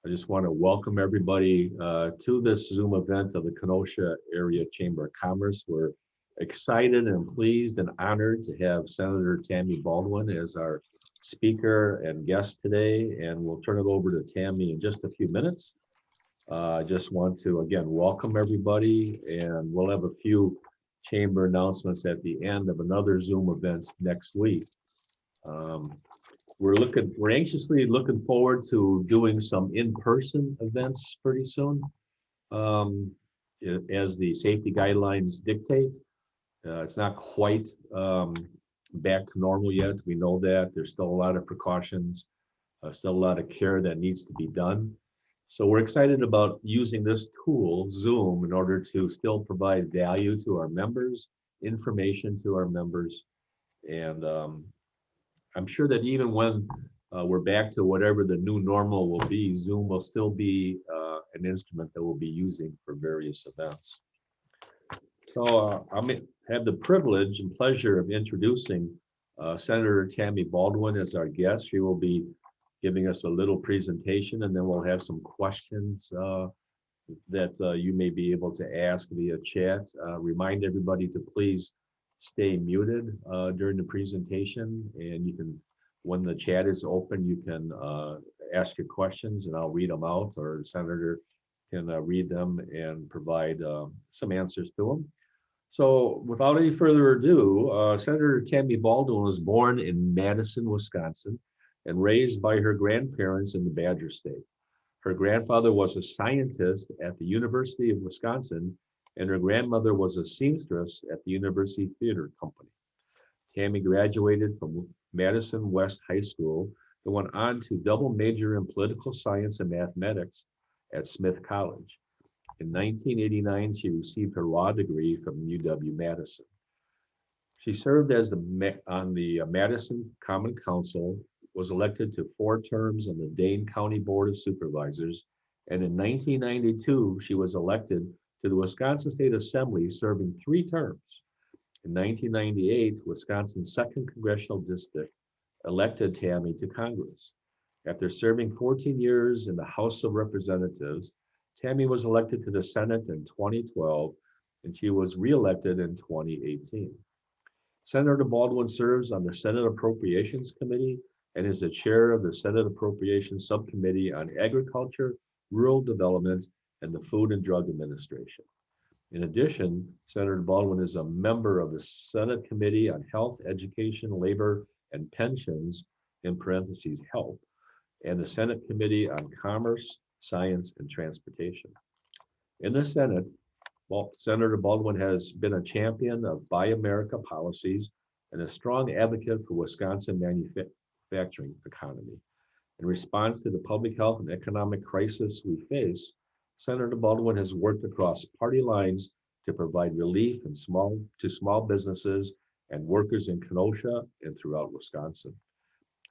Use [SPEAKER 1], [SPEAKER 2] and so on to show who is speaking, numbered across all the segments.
[SPEAKER 1] I just want to welcome everybody to this Zoom event of the Kenosha Area Chamber of Commerce. We're excited and pleased and honored to have Senator Tammy Baldwin as our speaker and guest today, and we'll turn it over to Tammy in just a few minutes. I just want to, again, welcome everybody, and we'll have a few chamber announcements at the end of another Zoom event next week. We're anxiously looking forward to doing some in-person events pretty soon, as the safety guidelines dictate. It's not quite back to normal yet. We know that there's still a lot of precautions, still a lot of care that needs to be done. So we're excited about using this tool, Zoom, in order to still provide value to our members, information to our members, and I'm sure that even when we're back to whatever the new normal will be, Zoom will still be an instrument that we'll be using for various events. So I have the privilege and pleasure of introducing Senator Tammy Baldwin as our guest. She will be giving us a little presentation, and then we'll have some questions that you may be able to ask via chat. Remind everybody to please stay muted during the presentation, and you can, when the chat is open, you can ask your questions and I'll read them out, or the senator can read them and provide some answers to them. So without any further ado, Senator Tammy Baldwin was born in Madison, Wisconsin, and raised by her grandparents in the Badger State. Her grandfather was a scientist at the University of Wisconsin, and her grandmother was a seamstress at the University Theater Company. Tammy graduated from Madison West High School and went on to double major in political science and mathematics at Smith College. In 1989, she received her law degree from UW-Madison. She served as on the Madison Common Council, was elected to 4 terms on the Dane County Board of Supervisors, and in 1992, she was elected to the Wisconsin State Assembly, serving 3 terms. In 1998, Wisconsin's 2nd Congressional District elected Tammy to Congress. After serving 14 years in the House of Representatives, Tammy was elected to the Senate in 2012, and she was reelected in 2018. Senator Baldwin serves on the Senate Appropriations Committee and is the chair of the Senate Appropriations Subcommittee on Agriculture, Rural Development, and the Food and Drug Administration. In addition, Senator Baldwin is a member of the Senate Committee on Health, Education, Labor, and Pensions, in parentheses, HELP, and the Senate Committee on Commerce, Science, and Transportation. In the Senate, Senator Baldwin has been a champion of Buy America policies and a strong advocate for Wisconsin manufacturing economy. In response to the public health and economic crisis we face, Senator Baldwin has worked across party lines to provide relief to small businesses and workers in Kenosha and throughout Wisconsin.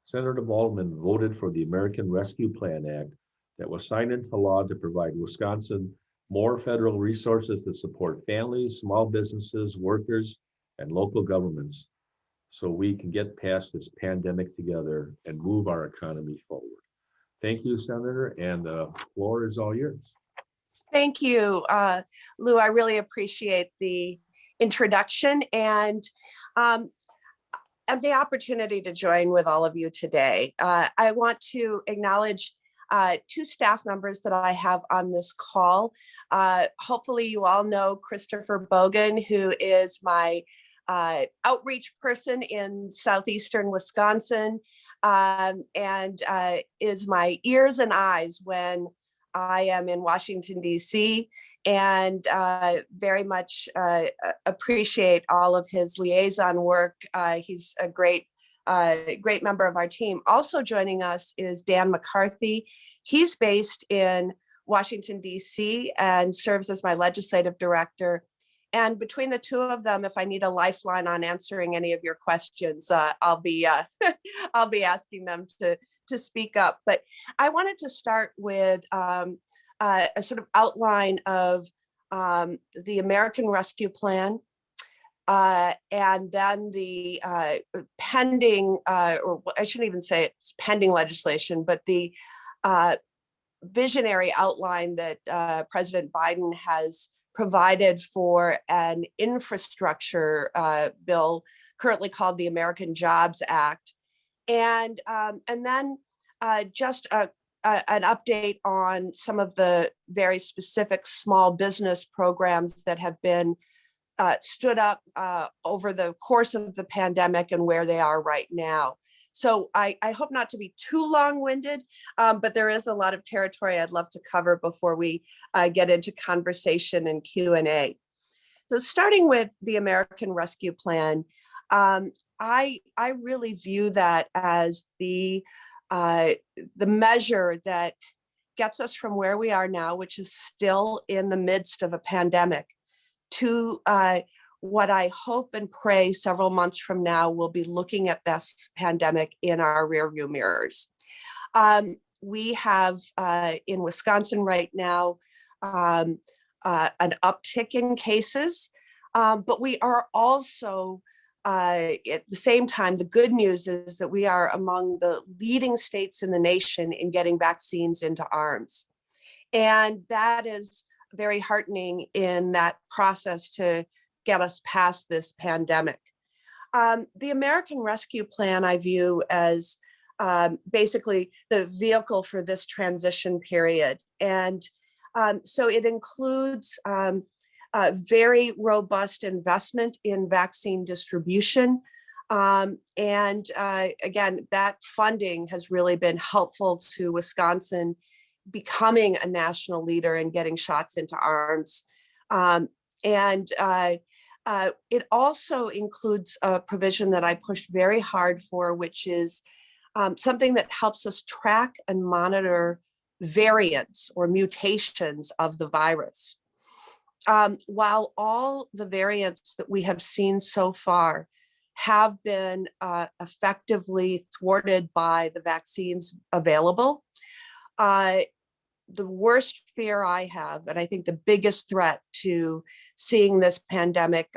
[SPEAKER 1] Senator Baldwin voted for the American Rescue Plan Act that was signed into law to provide Wisconsin more federal resources to support families, small businesses, workers, and local governments so we can get past this pandemic together and move our economy forward. Thank you, Senator, and the floor is all yours.
[SPEAKER 2] Thank you, Lou. I really appreciate the introduction and the opportunity to join with all of you today. I want to acknowledge 2 staff members that I have on this call. Hopefully you all know Christopher Bogan, who is my outreach person in southeastern Wisconsin, and is my ears and eyes when I am in Washington, D.C., and very much appreciate all of his liaison work. He's a great member of our team. Also joining us is Dan McCarthy. He's based in Washington, D.C., and serves as my legislative director. And between the 2 of them, if I need a lifeline on answering any of your questions, I'll be I'll be asking them to speak up. But I wanted to start with a sort of outline of the American Rescue Plan, and then the pending, or I shouldn't even say it's pending legislation, but the visionary outline that President Biden has provided for an infrastructure bill currently called the American Jobs Act. And then just an update on some of the very specific small business programs that have been stood up over the course of the pandemic and where they are right now. So I hope not to be too long-winded, but there is a lot of territory I'd love to cover before we get into conversation and Q&A. So starting with the American Rescue Plan, I really view that as the measure that gets us from where we are now, which is still in the midst of a pandemic, to what I hope and pray several months from now we'll be looking at this pandemic in our rearview mirrors. We have in Wisconsin right now an uptick in cases, but we are also at the same time, the good news is that we are among the leading states in the nation in getting vaccines into arms. And that is very heartening in that process to get us past this pandemic. The American Rescue Plan I view as basically the vehicle for this transition period. And so it includes very robust investment in vaccine distribution. And again, that funding has really been helpful to Wisconsin becoming a national leader and getting shots into arms. And it also includes a provision that I pushed very hard for, which is something that helps us track and monitor variants or mutations of the virus. While all the variants that we have seen so far have been effectively thwarted by the vaccines available, the worst fear I have, and I think the biggest threat to seeing this pandemic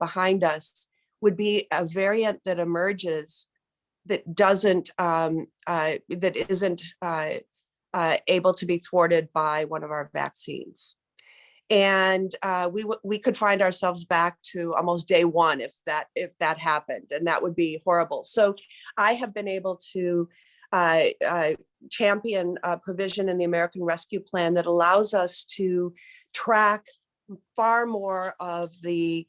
[SPEAKER 2] behind us, would be a variant that emerges that isn't able to be thwarted by one of our vaccines. And we could find ourselves back to almost day one if that happened, and that would be horrible. So I have been able to champion a provision in the American Rescue Plan that allows us to track far more of the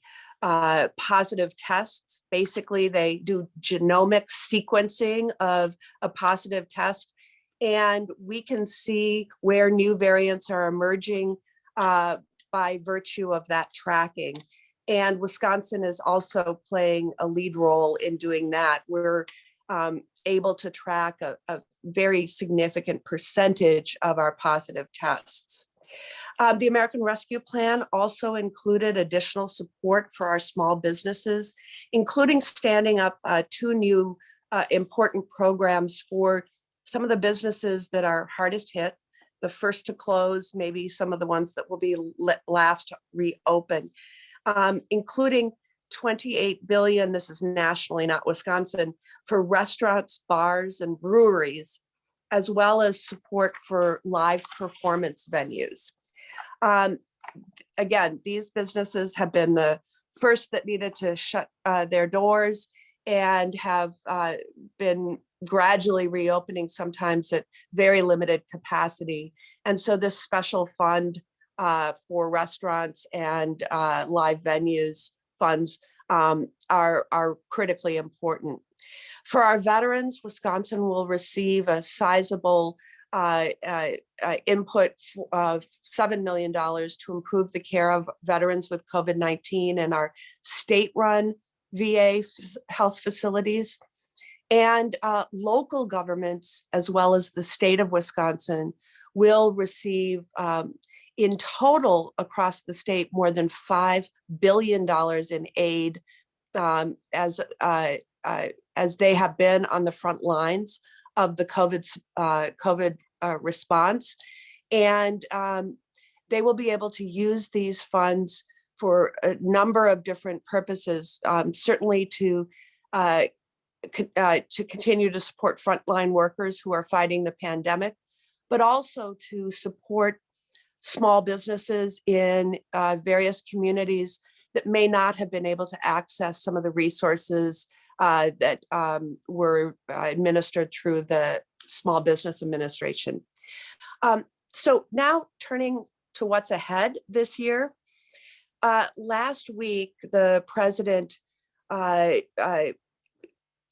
[SPEAKER 2] positive tests. Basically, they do genomic sequencing of a positive test, and we can see where new variants are emerging by virtue of that tracking. And Wisconsin is also playing a lead role in doing that. We're able to track a very significant percentage of our positive tests. The American Rescue Plan also included additional support for our small businesses, including standing up two new important programs for some of the businesses that are hardest hit, the first to close, maybe some of the ones that will be last to reopen, including $28 billion, this is nationally, not Wisconsin, for restaurants, bars, and breweries, as well as support for live performance venues. Again, these businesses have been the first that needed to shut their doors and have been gradually reopening, sometimes at very limited capacity. And so this special fund for restaurants and live venues funds are critically important. For our veterans, Wisconsin will receive a sizable input of $7 million to improve the care of veterans with COVID-19 in our state-run VA health facilities. And local governments, as well as the state of Wisconsin, will receive in total across the state more than $5 billion in aid as they have been on the front lines of the COVID response. And they will be able to use these funds for a number of different purposes, certainly to continue to support frontline workers who are fighting the pandemic, but also to support small businesses in various communities that may not have been able to access some of the resources that were administered through the Small Business Administration. So now turning to what's ahead this year. Last week, the president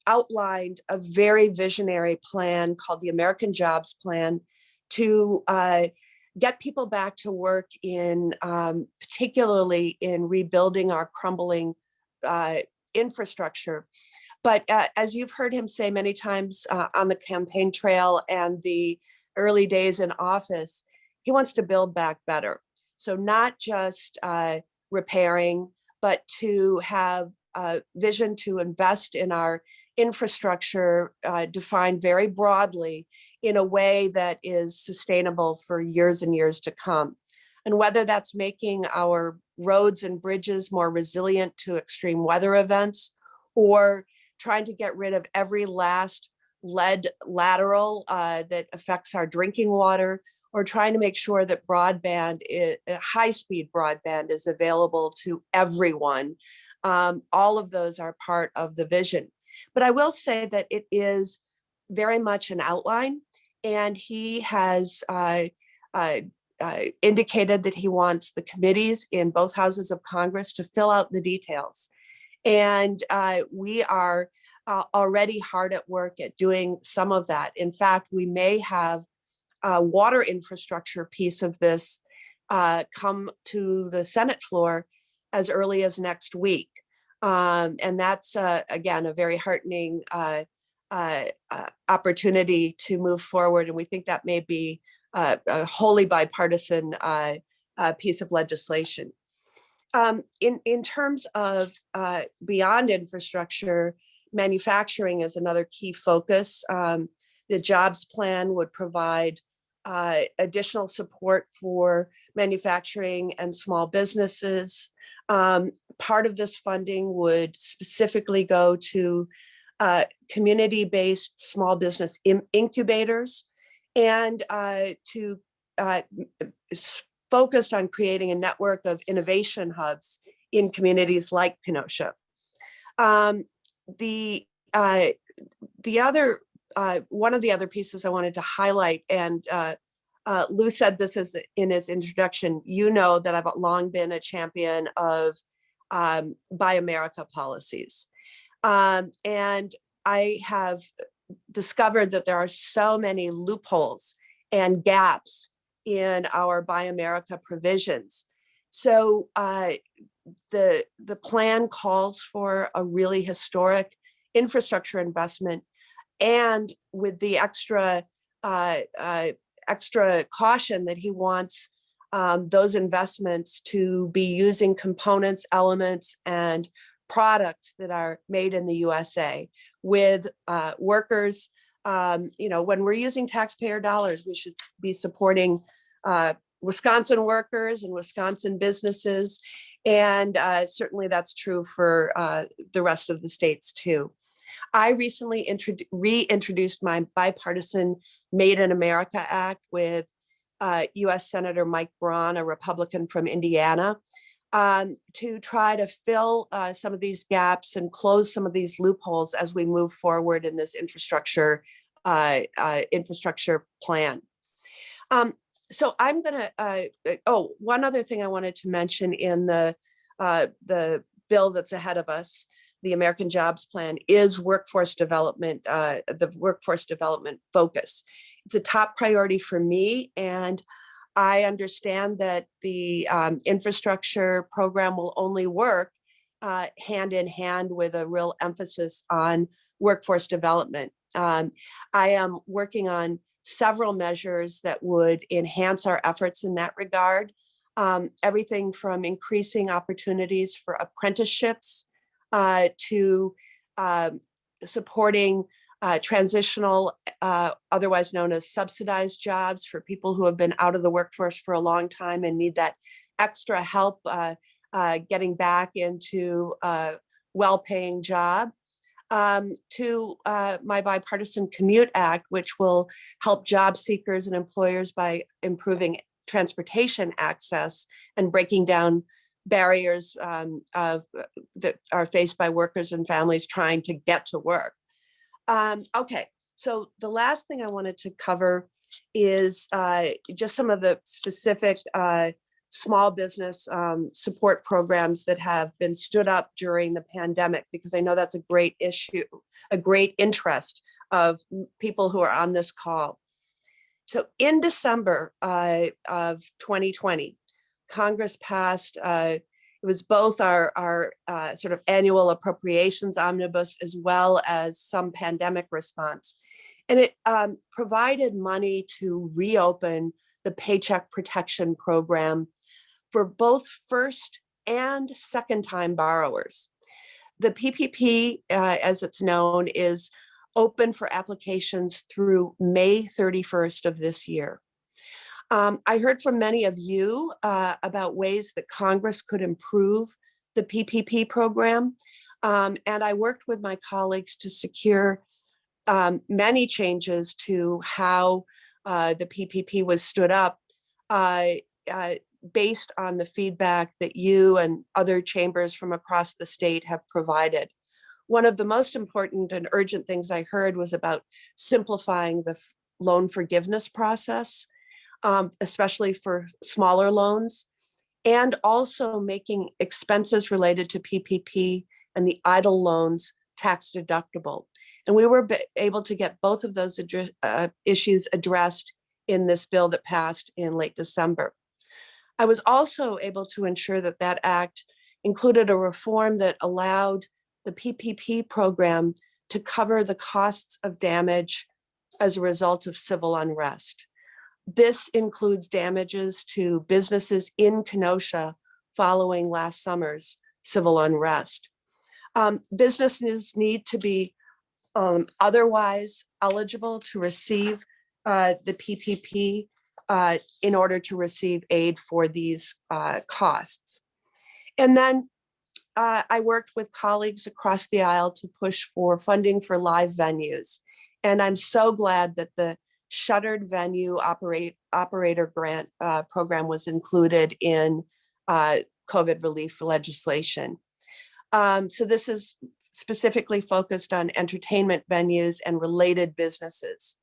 [SPEAKER 2] outlined a very visionary plan called the American Jobs Plan to get people back to work in, particularly in rebuilding our crumbling infrastructure. But as you've heard him say many times on the campaign trail and the early days in office, he wants to build back better. So not just repairing, but to have a vision to invest in our infrastructure defined very broadly in a way that is sustainable for years and years to come. And whether that's making our roads and bridges more resilient to extreme weather events, or trying to get rid of every last lead lateral that affects our drinking water, or trying to make sure that broadband, high-speed broadband is available to everyone. All of those are part of the vision. But I will say that it is very much an outline, and he has indicated that he wants the committees in both houses of Congress to fill out the details. And we are already hard at work at doing some of that. In fact, we may have a water infrastructure piece of this come to the Senate floor as early as next week. And that's, again, a very heartening opportunity to move forward. And we think that may be a wholly bipartisan piece of legislation. In terms of beyond infrastructure, manufacturing is another key focus. The jobs plan would provide additional support for manufacturing and small businesses. Part of this funding would specifically go to community-based small business incubators, and to focused on creating a network of innovation hubs in communities like Kenosha. The other one of the other pieces I wanted to highlight, and Lou said this in his introduction, you know that I've long been a champion of Buy America policies. And I have discovered that there are so many loopholes and gaps in our Buy America provisions. So the plan calls for a really historic infrastructure investment, and with the extra caution that he wants those investments to be using components, elements, and products that are made in the USA with workers. You know, when we're using taxpayer dollars, we should be supporting Wisconsin workers and Wisconsin businesses. And certainly that's true for the rest of the states too. I recently reintroduced my bipartisan Made in America Act with US Senator Mike Braun, a Republican from Indiana, to try to fill some of these gaps and close some of these loopholes as we move forward in this infrastructure plan. So I'm gonna, one other thing I wanted to mention in the bill that's ahead of us, the American Jobs Plan, is workforce development, the workforce development focus. It's a top priority for me, and I understand that the infrastructure program will only work hand in hand with a real emphasis on workforce development. I am working on several measures that would enhance our efforts in that regard. Everything from increasing opportunities for apprenticeships to supporting transitional, otherwise known as subsidized jobs for people who have been out of the workforce for a long time and need that extra help getting back into a well-paying job. to my bipartisan Commute Act, which will help job seekers and employers by improving transportation access and breaking down barriers that are faced by workers and families trying to get to work. Okay, so the last thing I wanted to cover is just some of the specific small business support programs that have been stood up during the pandemic, because I know that's a great issue, a great interest of people who are on this call. So in December of 2020, Congress passed, it was both our sort of annual appropriations omnibus as well as some pandemic response. And it provided money to reopen the Paycheck Protection Program for both first and second time borrowers. The PPP, as it's known, is open for applications through May 31st of this year. I heard from many of you about ways that Congress could improve the PPP program. And I worked with my colleagues to secure many changes to how the PPP was stood up based on the feedback that you and other chambers from across the state have provided. One of the most important and urgent things I heard was about simplifying the loan forgiveness process, especially for smaller loans, and also making expenses related to PPP and the EIDL loans tax deductible. And we were able to get both of those issues addressed in this bill that passed in late December. I was also able to ensure that that act included a reform that allowed the PPP program to cover the costs of damage as a result of civil unrest. This includes damages to businesses in Kenosha following last summer's civil unrest. Businesses need to be otherwise eligible to receive the PPP in order to receive aid for these costs. And then I worked with colleagues across the aisle to push for funding for live venues. And I'm so glad that the shuttered venue operator grant program was included in COVID relief legislation. So this is specifically focused on entertainment venues and related businesses.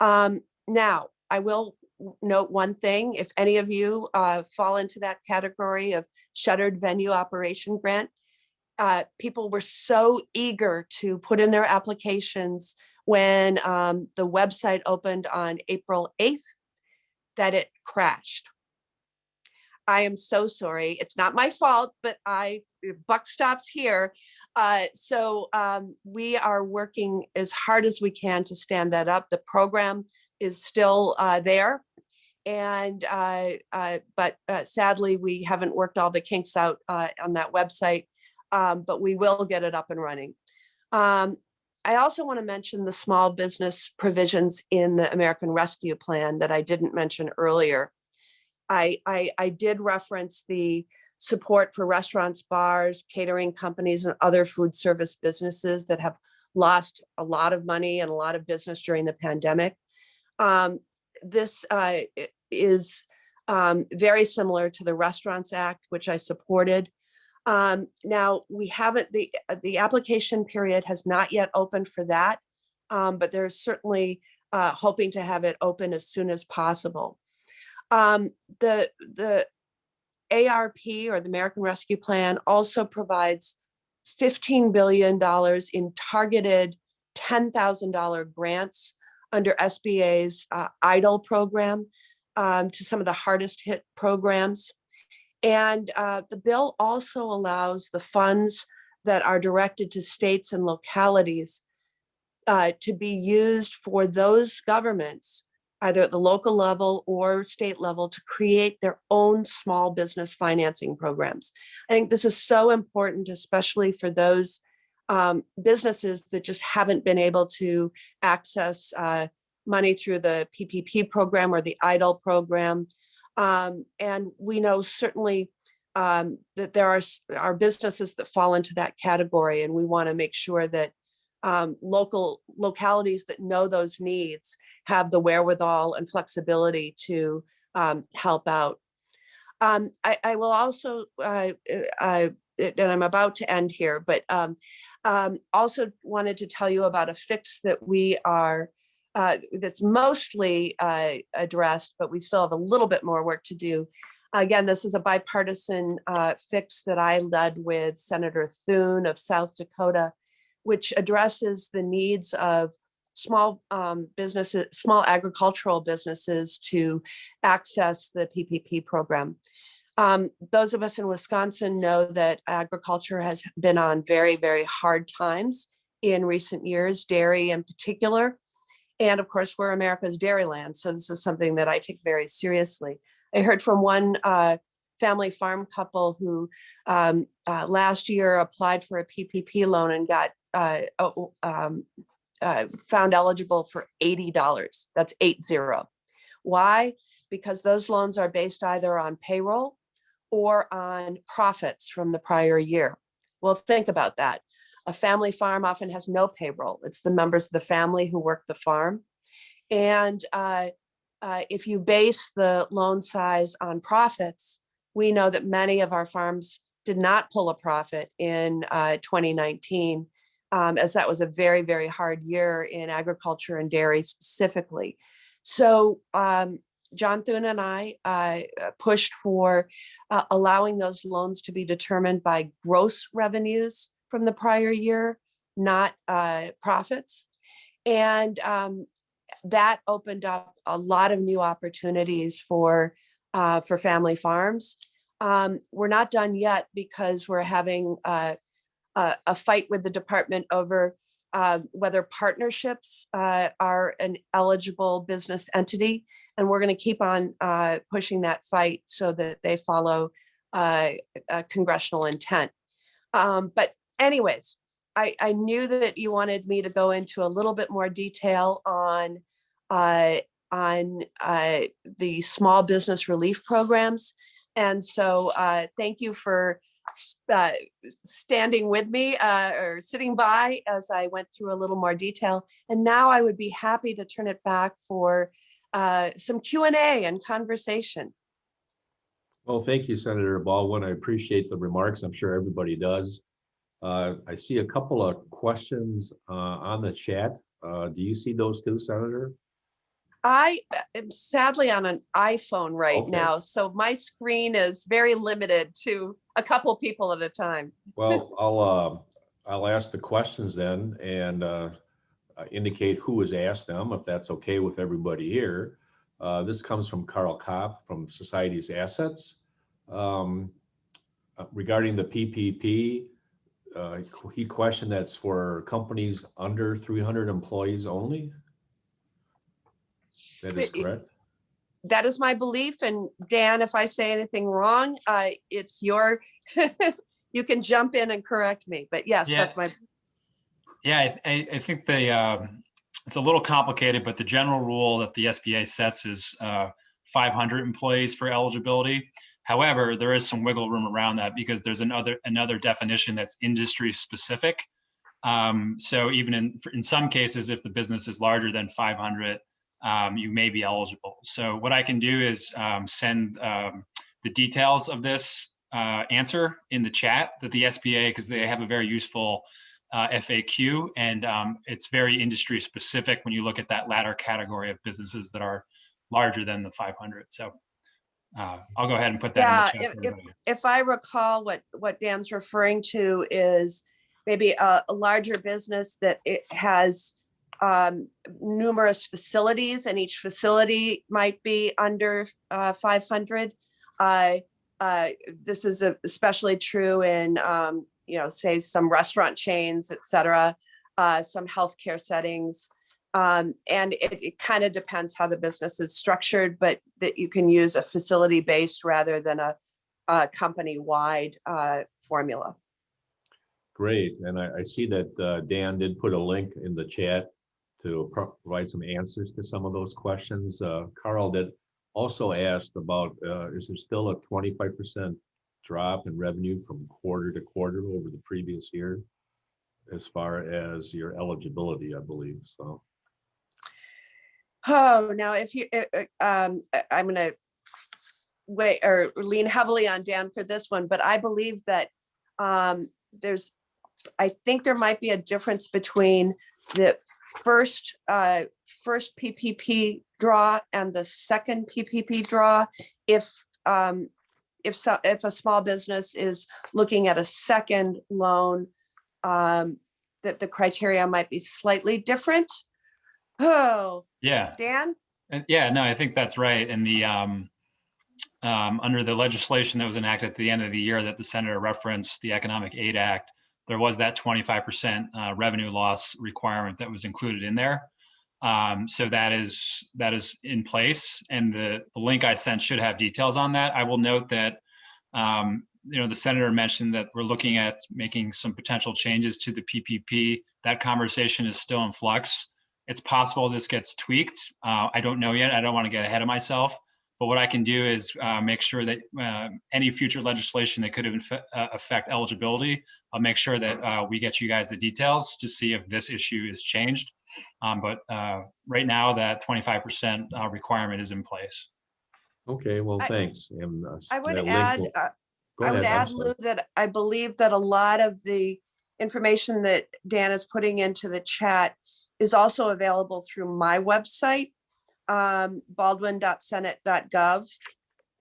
[SPEAKER 2] Now, I will note one thing: if any of you fall into that category of shuttered venue operation grant, people were so eager to put in their applications when the website opened on April 8th that it crashed. I am so sorry. It's not my fault, but buck stops here. So we are working as hard as we can to stand that up. The program is still there. And but sadly, we haven't worked all the kinks out on that website, but we will get it up and running. I also want to mention the small business provisions in the American Rescue Plan that I didn't mention earlier. I did reference the support for restaurants, bars, catering companies, and other food service businesses that have lost a lot of money and a lot of business during the pandemic. This is very similar to the Restaurants Act, which I supported. Now, we haven't, the application period has not yet opened for that, but there's certainly hoping to have it open as soon as possible. The ARP, or the American Rescue Plan, also provides $15 billion in targeted $10,000 grants under SBA's EIDL program to some of the hardest hit programs. And the bill also allows the funds that are directed to states and localities to be used for those governments, either at the local level or state level, to create their own small business financing programs. I think this is so important, especially for those businesses that just haven't been able to access money through the PPP program or the EIDL program. And we know certainly that there are businesses that fall into that category, and we want to make sure that localities that know those needs have the wherewithal and flexibility to help out. I will also, and I'm about to end here, but also wanted to tell you about a fix that we are, that's mostly addressed, but we still have a little bit more work to do. Again, this is a bipartisan fix that I led with Senator Thune of South Dakota, which addresses the needs of small businesses, small agricultural businesses to access the PPP program. Those of us in Wisconsin know that agriculture has been on very, very hard times in recent years, dairy in particular. And of course, we're America's dairyland. So this is something that I take very seriously. I heard from one family farm couple who last year applied for a PPP loan and got found eligible for $80. That's 80. Why? Because those loans are based either on payroll or on profits from the prior year. Well, think about that. A family farm often has no payroll. It's the members of the family who work the farm. And if you base the loan size on profits, we know that many of our farms did not pull a profit in 2019, as that was a very, very hard year in agriculture and dairy specifically. So John Thune and I pushed for allowing those loans to be determined by gross revenues from the prior year, not profits. And that opened up a lot of new opportunities for family farms. We're not done yet because we're having a fight with the department over whether partnerships are an eligible business entity. And we're going to keep on pushing that fight so that they follow congressional intent. But anyways, I knew that you wanted me to go into a little bit more detail on the small business relief programs. And so thank you for standing with me or sitting by as I went through a little more detail. And now I would be happy to turn it back for some Q&A and conversation.
[SPEAKER 1] Well, thank you, Senator Baldwin. I appreciate the remarks. I'm sure everybody does. I see a couple of questions on the chat. Do you see those too, Senator?
[SPEAKER 2] I am sadly on an iPhone right
[SPEAKER 1] Okay.
[SPEAKER 2] now, so my screen is very limited to a couple people at a time.
[SPEAKER 1] Well, I'll ask the questions then and indicate who has asked them, if that's okay with everybody here. This comes from Carl Kopp from Society's Assets. Regarding the PPP, he questioned that's for companies under 300 employees only. That is correct?
[SPEAKER 2] That is my belief. And Dan, if I say anything wrong, it's your, you can jump in and correct me. But yes,
[SPEAKER 3] Yeah.
[SPEAKER 2] that's my.
[SPEAKER 3] Yeah, I think it's a little complicated, but the general rule that the SBA sets is 500 employees for eligibility. However, there is some wiggle room around that because there's another definition that's industry specific. So even in some cases, if the business is larger than 500, you may be eligible. So what I can do is send the details of this answer in the chat that the SBA, because they have a very useful FAQ, and it's very industry specific when you look at that latter category of businesses that are larger than the 500. So I'll go ahead and put that in the chat.
[SPEAKER 2] If I recall, what Dan's referring to is maybe a larger business that it has numerous facilities, and each facility might be under 500. This is especially true in say some restaurant chains, et cetera, some healthcare settings. And it kind of depends how the business is structured, but that you can use a facility-based rather than a company-wide formula.
[SPEAKER 1] Great. And I see that Dan did put a link in the chat to provide some answers to some of those questions. Carl did also asked about, is there still a 25% drop in revenue from quarter to quarter over the previous year? as far as your eligibility, I believe, so.
[SPEAKER 2] Oh, now if you, I'm gonna wait or lean heavily on Dan for this one, but I believe that I think there might be a difference between the first PPP draw and the second PPP draw. If a small business is looking at a second loan, that the criteria might be slightly different. Oh,
[SPEAKER 3] Yeah.
[SPEAKER 2] Dan?
[SPEAKER 3] And yeah, no, I think that's right. And the under the legislation that was enacted at the end of the year that the senator referenced, the Economic Aid Act, there was that 25% revenue loss requirement that was included in there. So that is in place, and the link I sent should have details on that. I will note that the senator mentioned that we're looking at making some potential changes to the PPP. That conversation is still in flux. It's possible this gets tweaked. I don't know yet. I don't want to get ahead of myself. But what I can do is make sure that any future legislation that could affect eligibility, I'll make sure that we get you guys the details to see if this issue is changed. But right now, that 25% requirement is in place.
[SPEAKER 1] Okay, well, thanks. And
[SPEAKER 2] I would
[SPEAKER 1] that link
[SPEAKER 2] add,
[SPEAKER 1] will- Go
[SPEAKER 2] I would
[SPEAKER 1] ahead, I'm
[SPEAKER 2] add,
[SPEAKER 1] sorry.
[SPEAKER 2] Lou, that I believe that a lot of the information that Dan is putting into the chat is also available through my website, baldwin.senate.gov.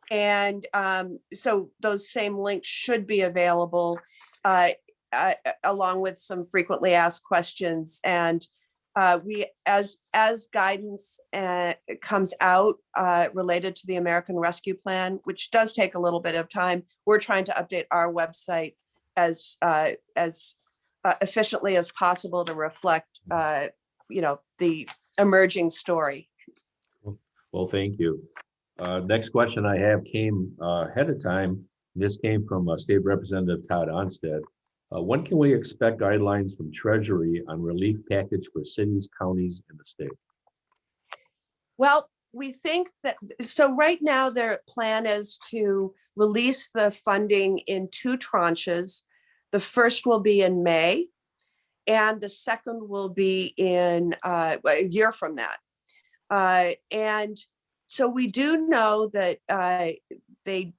[SPEAKER 2] And so those same links should be available along with some frequently asked questions. And we, as guidance comes out related to the American Rescue Plan, which does take a little bit of time, we're trying to update our website as efficiently as possible to reflect, the emerging story.
[SPEAKER 1] Well, thank you. Next question I have came ahead of time. This came from State Representative Todd Onstead. When can we expect guidelines from Treasury on relief package for cities, counties, and the state?
[SPEAKER 2] Well, we think that, so right now their plan is to release the funding in 2 tranches. The first will be in May, and the second will be in a year from that. And so we do know that they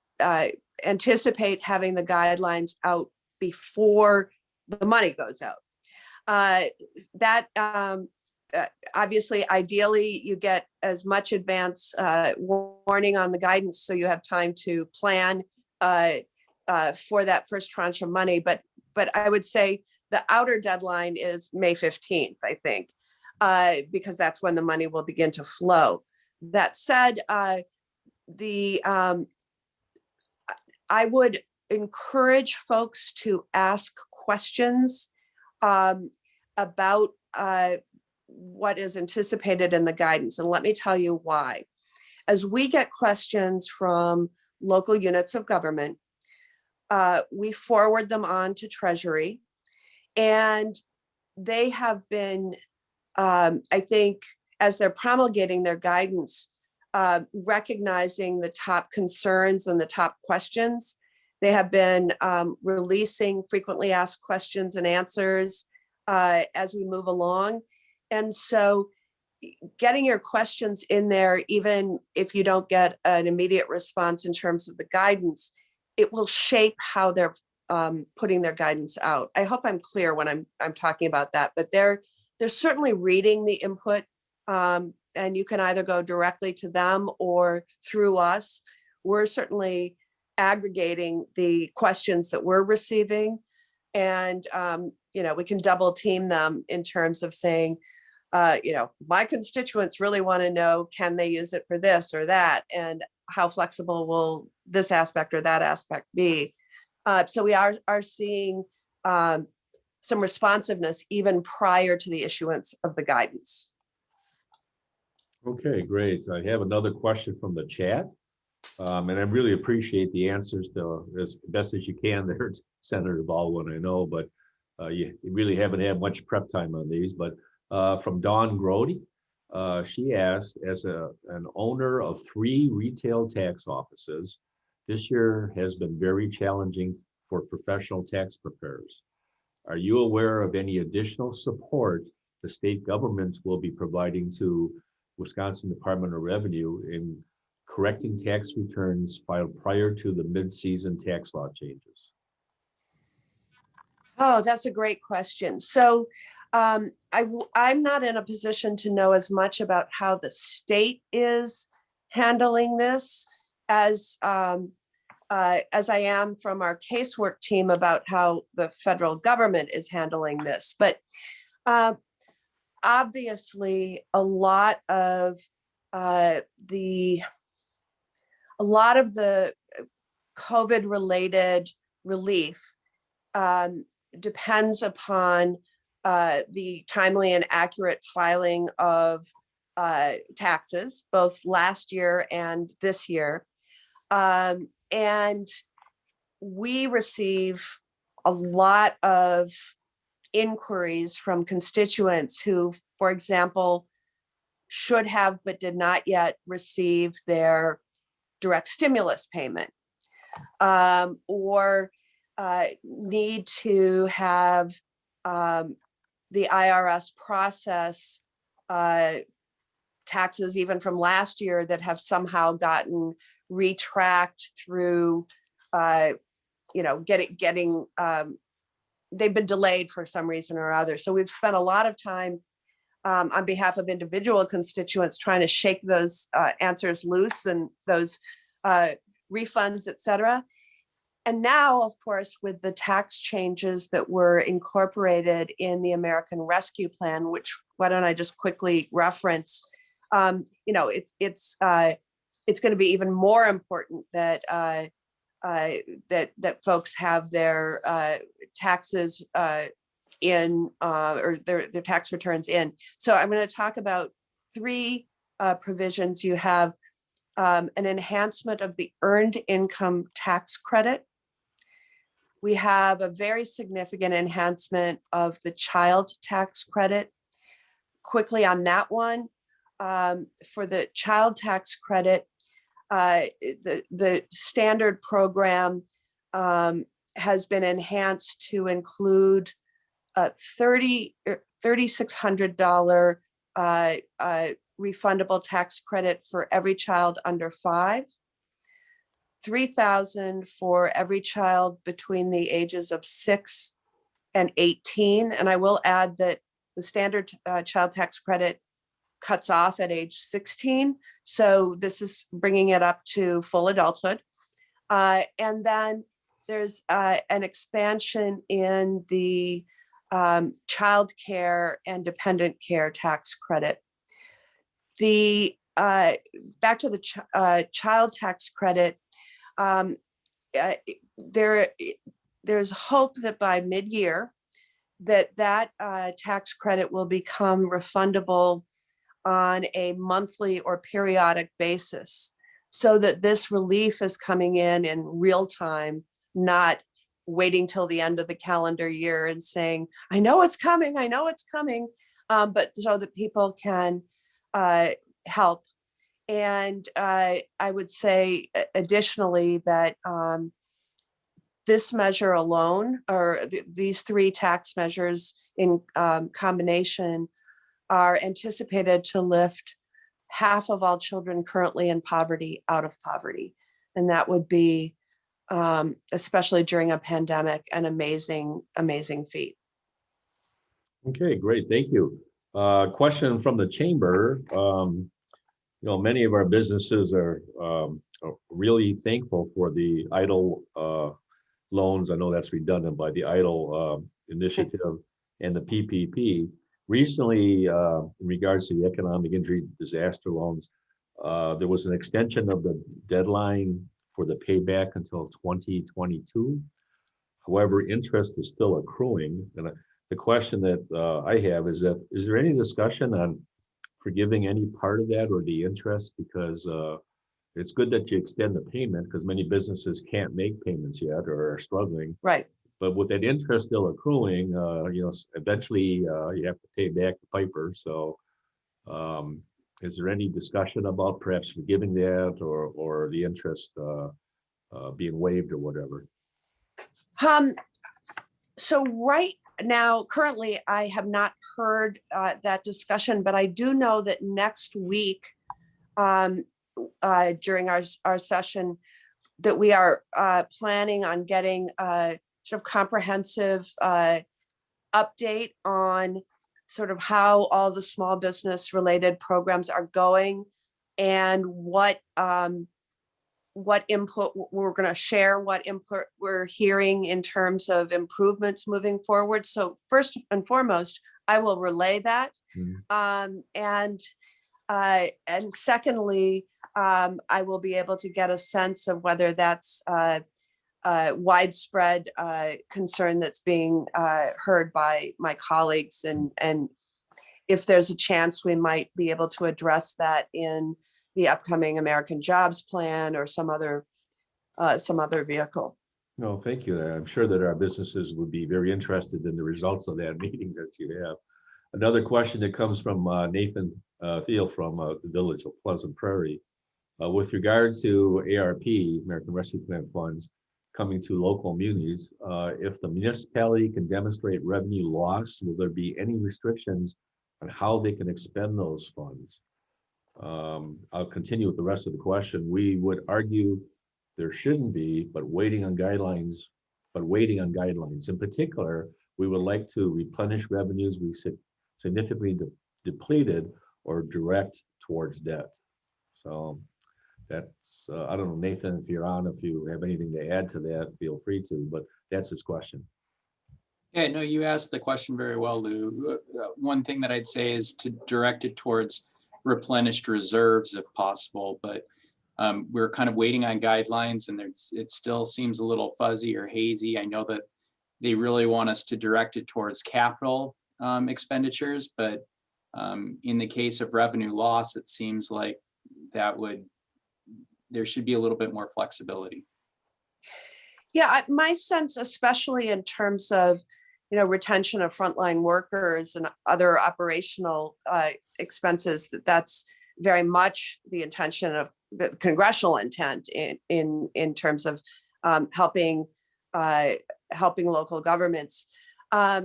[SPEAKER 2] anticipate having the guidelines out before the money goes out. Obviously, ideally, you get as much advance warning on the guidance so you have time to plan for that first tranche of money. But I would say the outer deadline is May 15th, I think, because that's when the money will begin to flow. That said, I would encourage folks to ask questions about what is anticipated in the guidance. And let me tell you why. As we get questions from local units of government, we forward them on to Treasury, and they have been, I think, as they're promulgating their guidance, recognizing the top concerns and the top questions. They have been releasing frequently asked questions and answers as we move along. And so getting your questions in there, even if you don't get an immediate response in terms of the guidance, it will shape how they're putting their guidance out. I hope I'm clear when I'm talking about that, but they're certainly reading the input, and you can either go directly to them or through us. We're certainly aggregating the questions that we're receiving, and we can double team them in terms of saying, my constituents really want to know, can they use it for this or that, and how flexible will this aspect or that aspect be? So we are seeing some responsiveness even prior to the issuance of the guidance.
[SPEAKER 1] Okay, great. I have another question from the chat. And I really appreciate the answers to as best as you can there, Senator Baldwin, I know, but you really haven't had much prep time on these. But from Dawn Grody, she asked, as an owner of 3 retail tax offices, this year has been very challenging for professional tax preparers. Are you aware of any additional support the state government will be providing to Wisconsin Department of Revenue in correcting tax returns filed prior to the mid-season tax law changes?
[SPEAKER 2] Oh, that's a great question. So I'm not in a position to know as much about how the state is handling this as I am from our casework team about how the federal government is handling this. But obviously, a lot of the COVID-related relief depends upon the timely and accurate filing of taxes, both last year and this year. And we receive a lot of inquiries from constituents who, for example, should have but did not yet receive their direct stimulus payment, or need to have the IRS process taxes even from last year that have somehow gotten retracked through getting they've been delayed for some reason or other. So we've spent a lot of time on behalf of individual constituents trying to shake those answers loose and those refunds, et cetera. And now, of course, with the tax changes that were incorporated in the American Rescue Plan, which why don't I just quickly reference, it's going to be even more important that that folks have their taxes in or their tax returns in. So I'm going to talk about three provisions. You have an enhancement of the earned income tax credit. We have a very significant enhancement of the child tax credit. Quickly on that one, for the child tax credit, the standard program has been enhanced to include a $3,600 refundable tax credit for every child under 5, $3,000 for every child between the ages of 6 and 18. And I will add that the standard child tax credit cuts off at age 16. So this is bringing it up to full adulthood. And then there's an expansion in the child care and dependent care tax credit. The back to the child tax credit, there's hope that by mid-year that tax credit will become refundable on a monthly or periodic basis, so that this relief is coming in real time, not waiting till the end of the calendar year and saying, I know it's coming, but so that people can help. And I would say additionally that this measure alone, or these three tax measures in combination, are anticipated to lift half of all children currently in poverty out of poverty. And that would be, especially during a pandemic, an amazing, amazing feat.
[SPEAKER 1] Okay, great. Thank you. Question from the chamber. Many of our businesses are really thankful for the EIDL loans. I know that's redundant by the EIDL initiative and the PPP. Recently, in regards to the economic injury disaster loans, there was an extension of the deadline for the payback until 2022. However, interest is still accruing. And the question that I have is there any discussion on forgiving any part of that or the interest? Because it's good that you extend the payment, because many businesses can't make payments yet or are struggling.
[SPEAKER 2] Right.
[SPEAKER 1] But with that interest still accruing, eventually you have to pay back the piper. So is there any discussion about perhaps forgiving that or the interest being waived or whatever?
[SPEAKER 2] So right Now, currently, I have not heard that discussion, but I do know that next week, during our session, that we are planning on getting a sort of comprehensive update on sort of how all the small business related programs are going and what input we're going to share, what input we're hearing in terms of improvements moving forward. So first and foremost, I will relay that. And secondly, I will be able to get a sense of whether that's widespread concern that's being heard by my colleagues, and if there's a chance we might be able to address that in the upcoming American Jobs Plan or some other vehicle.
[SPEAKER 1] No, thank you. I'm sure that our businesses would be very interested in the results of that meeting that you have. Another question that comes from Nathan Thiel from the village of Pleasant Prairie. With regard to ARP, American Rescue Plan funds, coming to local munis, if the municipality can demonstrate revenue loss, will there be any restrictions on how they can expend those funds? I'll continue with the rest of the question. We would argue there shouldn't be, but waiting on guidelines. In particular, we would like to replenish revenues we significantly depleted or direct towards debt. So that's, I don't know, Nathan, if you're on, if you have anything to add to that, feel free to, but that's his question.
[SPEAKER 4] Yeah, no, you asked the question very well, Lou. One thing that I'd say is to direct it towards replenished reserves if possible, but we're kind of waiting on guidelines and it still seems a little fuzzy or hazy. I know that they really want us to direct it towards capital expenditures, but in the case of revenue loss, it seems like there should be a little bit more flexibility.
[SPEAKER 2] Yeah, my sense, especially in terms of, retention of frontline workers and other operational expenses, that's very much the intention of the congressional intent in terms of helping local governments. I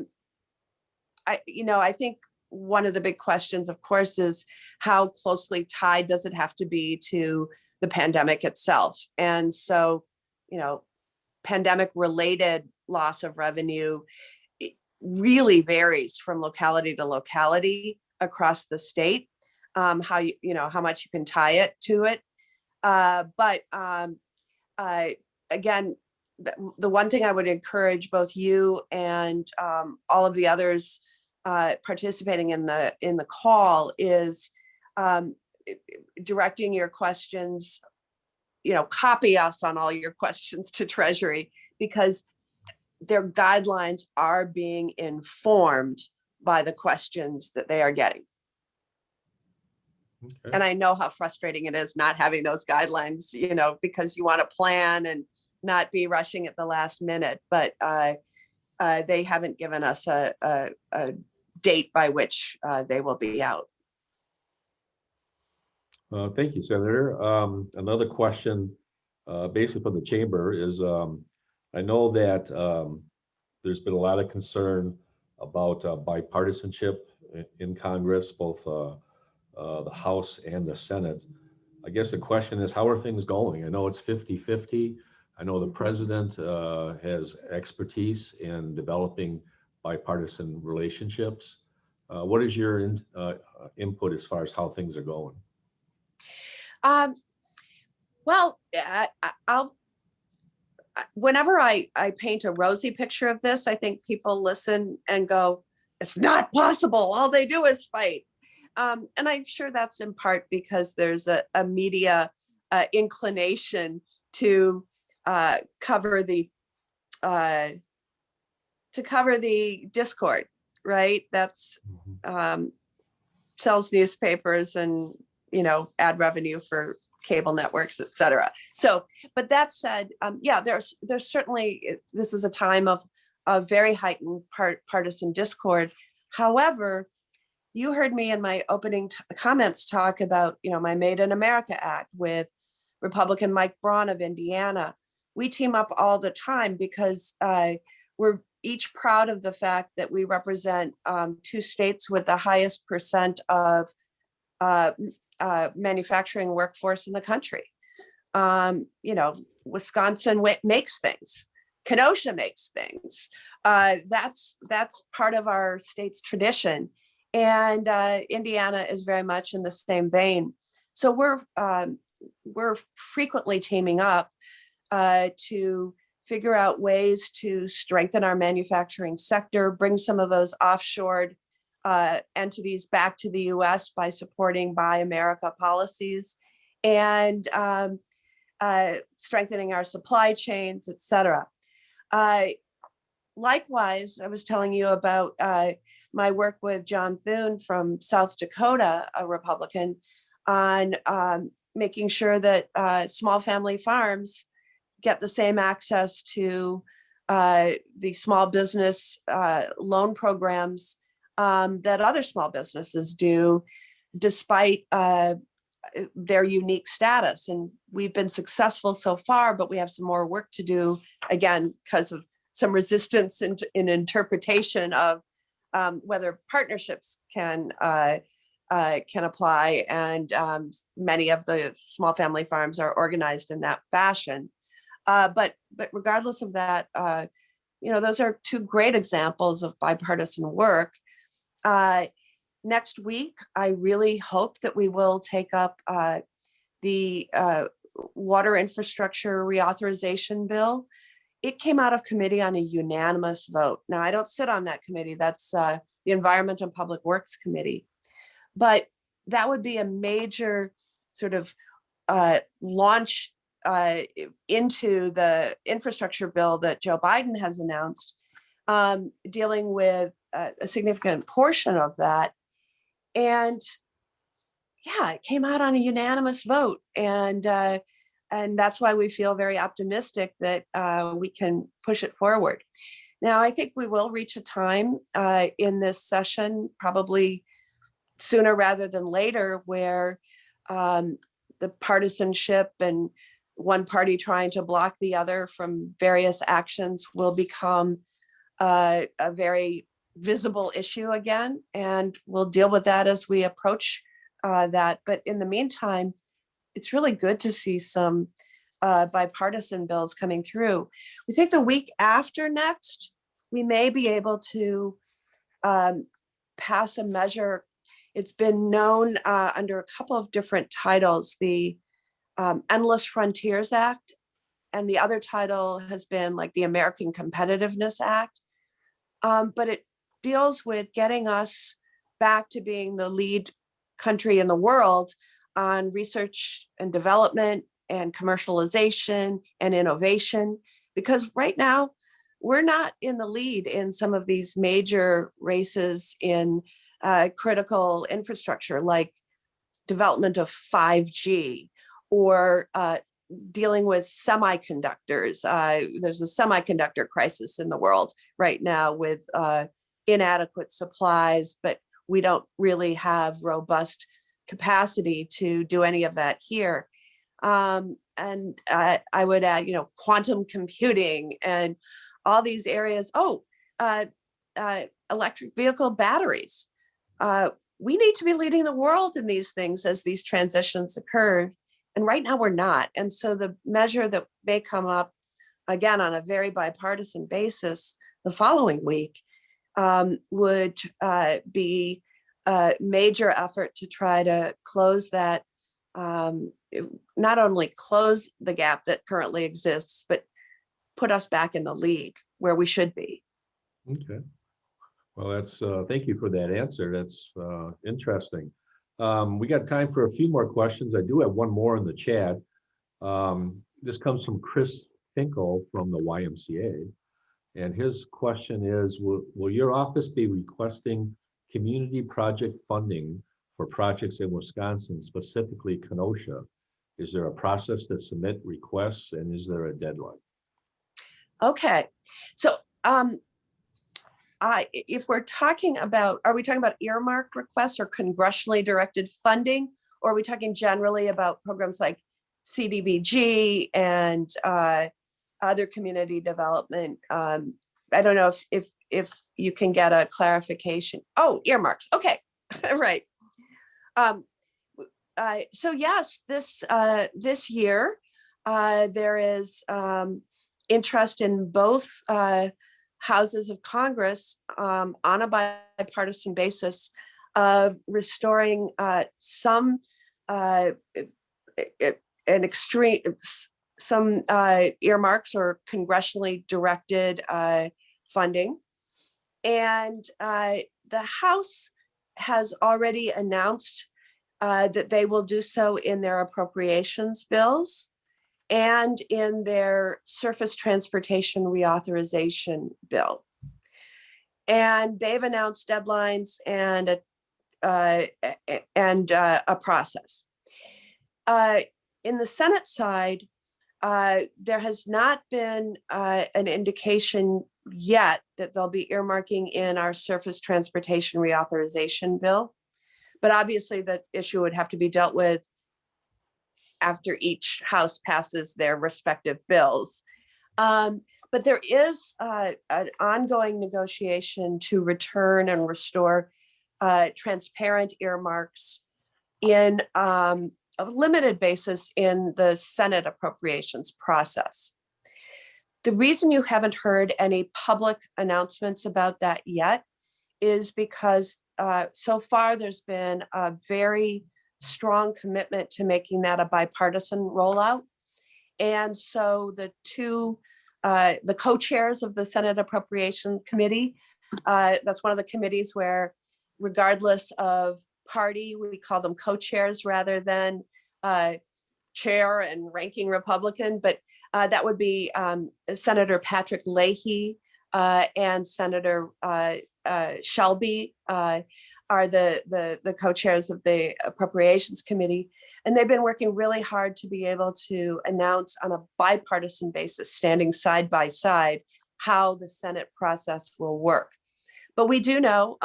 [SPEAKER 2] think one of the big questions, of course, is how closely tied does it have to be to the pandemic itself? And so, pandemic related loss of revenue, it really varies from locality to locality across the state, how much you can tie it to it. But again, the one thing I would encourage both you and all of the others participating in the call is directing your questions, copy us on all your questions to Treasury, because their guidelines are being informed by the questions that they are getting.
[SPEAKER 1] Okay.
[SPEAKER 2] And I know how frustrating it is not having those guidelines, because you want to plan and not be rushing at the last minute, but they haven't given us a date by which they will be out.
[SPEAKER 1] Thank you, Senator. Another question, basically from the chamber, is I know that there's been a lot of concern about bipartisanship in Congress, both the House and the Senate. I guess the question is, how are things going? I know it's 50-50. I know the president has expertise in developing bipartisan relationships. What is your input as far as how things are going?
[SPEAKER 2] Well, whenever I paint a rosy picture of this, I think people listen and go, it's not possible. All they do is fight. And I'm sure that's in part because there's a media inclination to cover the discord, right? That's sells newspapers and ad revenue for cable networks, et cetera. So, but that said, there's certainly, this is a time of very heightened partisan discord. However, you heard me in my opening comments talk about, my Made in America Act with Republican Mike Braun of Indiana. We team up all the time because we're each proud of the fact that we represent two states with the highest percent of manufacturing workforce in the country. You know, Wisconsin makes things. Kenosha makes things. That's part of our state's tradition. And Indiana is very much in the same vein. So we're frequently teaming up to figure out ways to strengthen our manufacturing sector, bring some of those offshored entities back to the US by supporting Buy America policies, and strengthening our supply chains, et cetera. Likewise, I was telling you about my work with John Thune from South Dakota, a Republican, on making sure that small family farms get the same access to the small business loan programs that other small businesses do, despite their unique status. And we've been successful so far, but we have some more work to do, again, because of some resistance in interpretation of whether partnerships can apply. And many of the small family farms are organized in that fashion. But regardless of that, you know, those are two great examples of bipartisan work. Next week, I really hope that we will take up the water infrastructure reauthorization bill. It came out of committee on a unanimous vote. Now, I don't sit on that committee. That's the Environment and Public Works Committee. But that would be a major sort of launch into the infrastructure bill that Joe Biden has announced, dealing with a significant portion of that. And yeah, it came out on a unanimous vote. And that's why we feel very optimistic that we can push it forward. Now, I think we will reach a time in this session, probably sooner rather than later, where the partisanship and one party trying to block the other from various actions will become a very visible issue again. And we'll deal with that as we approach that. But in the meantime, it's really good to see some bipartisan bills coming through. We think the week after next, we may be able to pass a measure. It's been known under a couple of different titles, the Endless Frontiers Act, and the other title has been like the American Competitiveness Act. But it deals with getting us back to being the lead country in the world on research and development and commercialization and innovation, because right now we're not in the lead in some of these major races in critical infrastructure, like development of 5G or dealing with semiconductors. There's a semiconductor crisis in the world right now with inadequate supplies, but we don't really have robust capacity to do any of that here. And I would add, you know, quantum computing and all these areas. Electric vehicle batteries. We need to be leading the world in these things as these transitions occur. And right now we're not. And so the measure that may come up, again, on a very bipartisan basis the following week would be a major effort to try to close that, not only close the gap that currently exists, but put us back in the lead where we should be.
[SPEAKER 1] Okay. Well, that's thank you for that answer. That's interesting. We got time for a few more questions. I do have one more in the chat. This comes from Chris Finkel from the YMCA. And his question is, will your office be requesting community project funding for projects in Wisconsin, specifically Kenosha? Is there a process to submit requests, and is there a deadline?
[SPEAKER 2] Okay, so if we're talking about, are we talking about earmark requests or congressionally directed funding? Or are we talking generally about programs like CDBG and other community development I don't know if you can get a clarification. Oh, earmarks. Okay, right. So yes, this year there is interest in both houses of Congress on a bipartisan basis of restoring some earmarks or congressionally directed funding. And the House has already announced that they will do so in their appropriations bills and in their surface transportation reauthorization bill. And they've announced deadlines and a process. In the Senate side, there has not been an indication yet that they'll be earmarking in our surface transportation reauthorization bill. But obviously that issue would have to be dealt with after each house passes their respective bills. But there is an ongoing negotiation to return and restore transparent earmarks in a limited basis in the Senate appropriations process. The reason you haven't heard any public announcements about that yet is because so far there's been a very strong commitment to making that a bipartisan rollout. And so the co-chairs of the Senate Appropriation Committee, that's one of the committees where regardless of party, we call them co-chairs rather than chair and ranking Republican, but that would be Senator Patrick Leahy and Senator Shelby are the co-chairs of the Appropriations Committee. And they've been working really hard to be able to announce on a bipartisan basis, standing side by side, how the Senate process will work. But we do know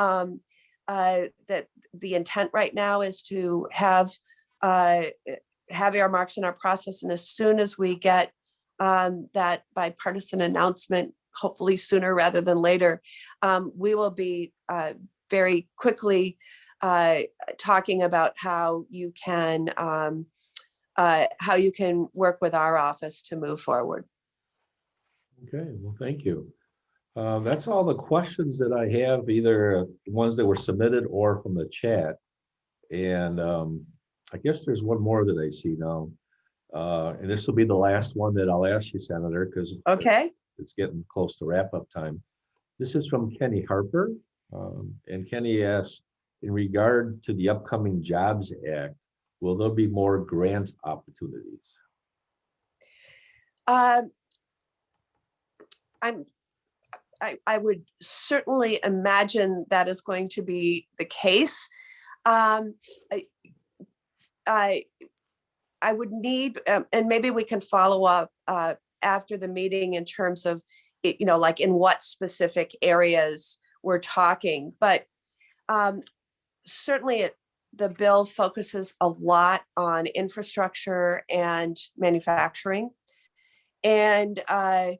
[SPEAKER 2] that the intent right now is to have earmarks in our process. And as soon as we get that bipartisan announcement, hopefully sooner rather than later, we will be very quickly talking about how you can work with our office to move forward.
[SPEAKER 1] Okay, well, thank you. That's all the questions that I have, either ones that were submitted or from the chat. And I guess there's one more that I see now. And this will be the last one that I'll ask you, Senator, because
[SPEAKER 2] Okay.
[SPEAKER 1] it's getting close to wrap-up time. This is from Kenny Harper. And Kenny asks, in regard to the upcoming Jobs Act, will there be more grant opportunities?
[SPEAKER 2] I would certainly imagine that is going to be the case. I would need, and maybe we can follow up after the meeting in terms of, like in what specific areas we're talking, but certainly the bill focuses a lot on infrastructure and manufacturing. And let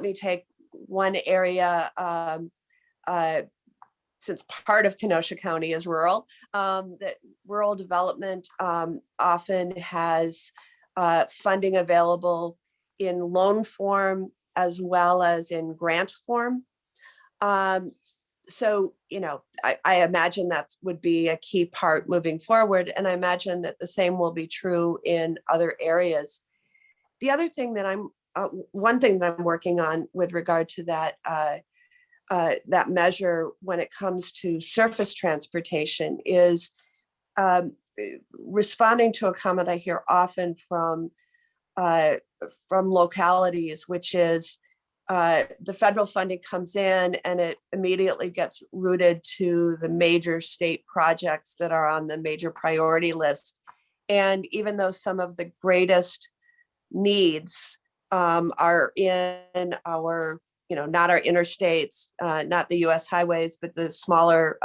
[SPEAKER 2] me take one area, since part of Kenosha County is rural, that rural development often has funding available in loan form as well as in grant form. So, I imagine that would be a key part moving forward. And I imagine that the same will be true in other areas. The other thing that one thing that I'm working on with regard to that measure when it comes to surface transportation is responding to a comment I hear often from localities, which is the federal funding comes in and it immediately gets routed to the major state projects that are on the major priority list. And even though some of the greatest needs are in our, not our interstates, not the US highways, but the smaller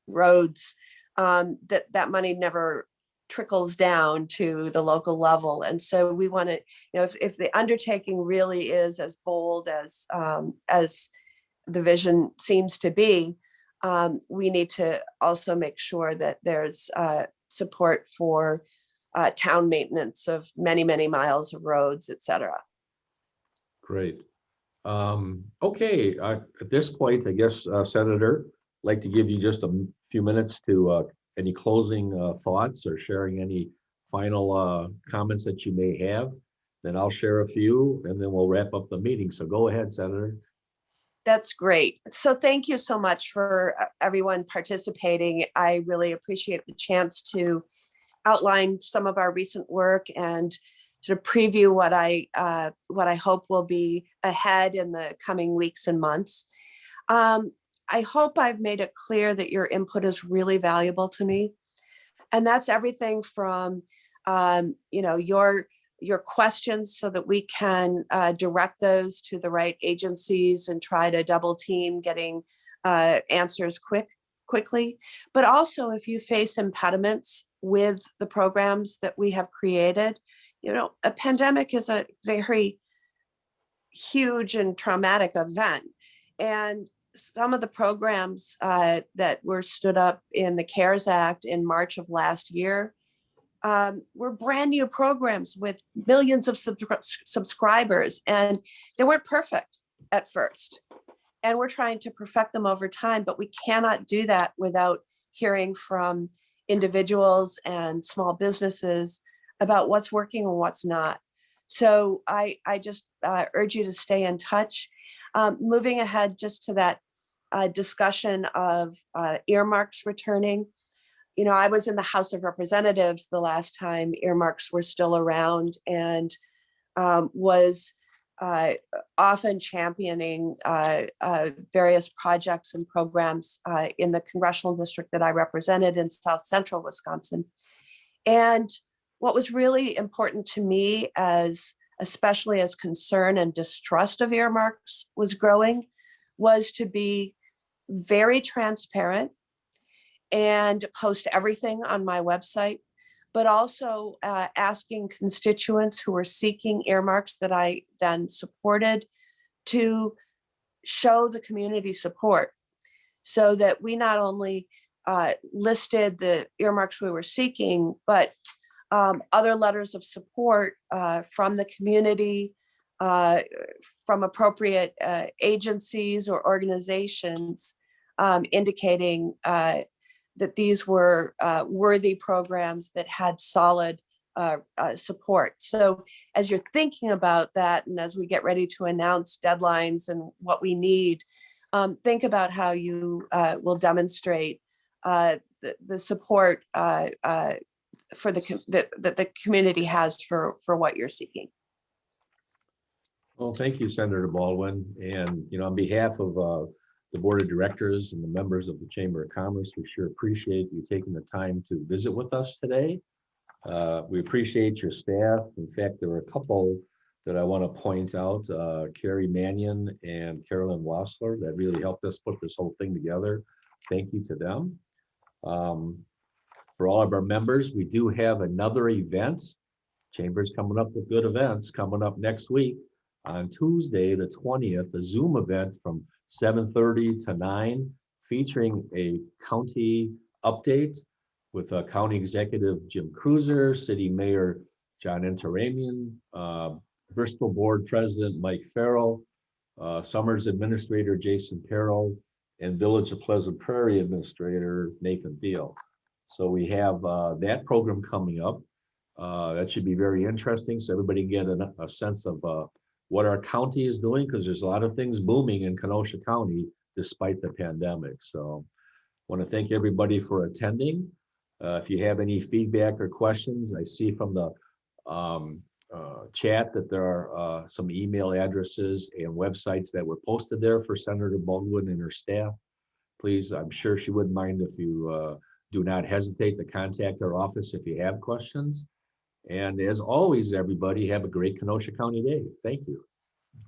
[SPEAKER 2] roads, that money never trickles down to the local level. And so we want to, if the undertaking really is as bold as the vision seems to be, we need to also make sure that there's support for town maintenance of many, many miles of roads, et cetera.
[SPEAKER 1] Great. Okay, at this point, I guess, Senator, I'd like to give you just a few minutes to any closing thoughts or sharing any final comments that you may have. Then I'll share a few and then we'll wrap up the meeting. So go ahead, Senator.
[SPEAKER 2] That's great. So thank you so much for everyone participating. I really appreciate the chance to outline some of our recent work and sort of preview what I hope will be ahead in the coming weeks and months. I hope I've made it clear that your input is really valuable to me. And that's everything from your questions so that we can direct those to the right agencies and try to double team getting answers quickly. But also if you face impediments with the programs that we have created, a pandemic is a very huge and traumatic event. And some of the programs that were stood up in the CARES Act in March of last year were brand new programs with millions of subscribers, and they weren't perfect at first. And we're trying to perfect them over time, but we cannot do that without hearing from individuals and small businesses about what's working and what's not. So I just urge you to stay in touch. Moving ahead just to that discussion of earmarks returning. I was in the House of Representatives the last time earmarks were still around, and was often championing various projects and programs in the congressional district that I represented in South Central Wisconsin. And what was really important to me, especially as concern and distrust of earmarks was growing, was to be very transparent and post everything on my website, but also asking constituents who were seeking earmarks that I then supported to show the community support, so that we not only listed the earmarks we were seeking, but other letters of support from the community, from appropriate agencies or organizations, indicating that these were worthy programs that had solid support. So as you're thinking about that, and as we get ready to announce deadlines and what we need, think about how you will demonstrate the support for that the community has for what you're seeking.
[SPEAKER 1] Well, thank you, Senator Baldwin. And, on behalf of the Board of Directors and the members of the Chamber of Commerce, we sure appreciate you taking the time to visit with us today. We appreciate your staff. In fact, there were a couple that I want to point out, Carrie Mannion and Carolyn Wassler, that really helped us put this whole thing together. Thank you to them. For all of our members, we do have another event. Chamber's coming up with good events coming up next week on Tuesday, the 20th, a Zoom event from 7:30 to 9, featuring a county update with County Executive Jim Cruiser, City Mayor John Enteramian, Bristol Board President Mike Farrell, Summers Administrator Jason Carroll, and Village of Pleasant Prairie Administrator Nathan Thiel. So we have that program coming up. That should be very interesting, so everybody get a sense of what our county is doing, because there's a lot of things booming in Kenosha County despite the pandemic. So I want to thank everybody for attending. If you have any feedback or questions, I see from the chat that there are some email addresses and websites that were posted there for Senator Baldwin and her staff. Please, I'm sure she wouldn't mind if you do not hesitate to contact our office if you have questions. And as always, everybody, have a great Kenosha County day. Thank you.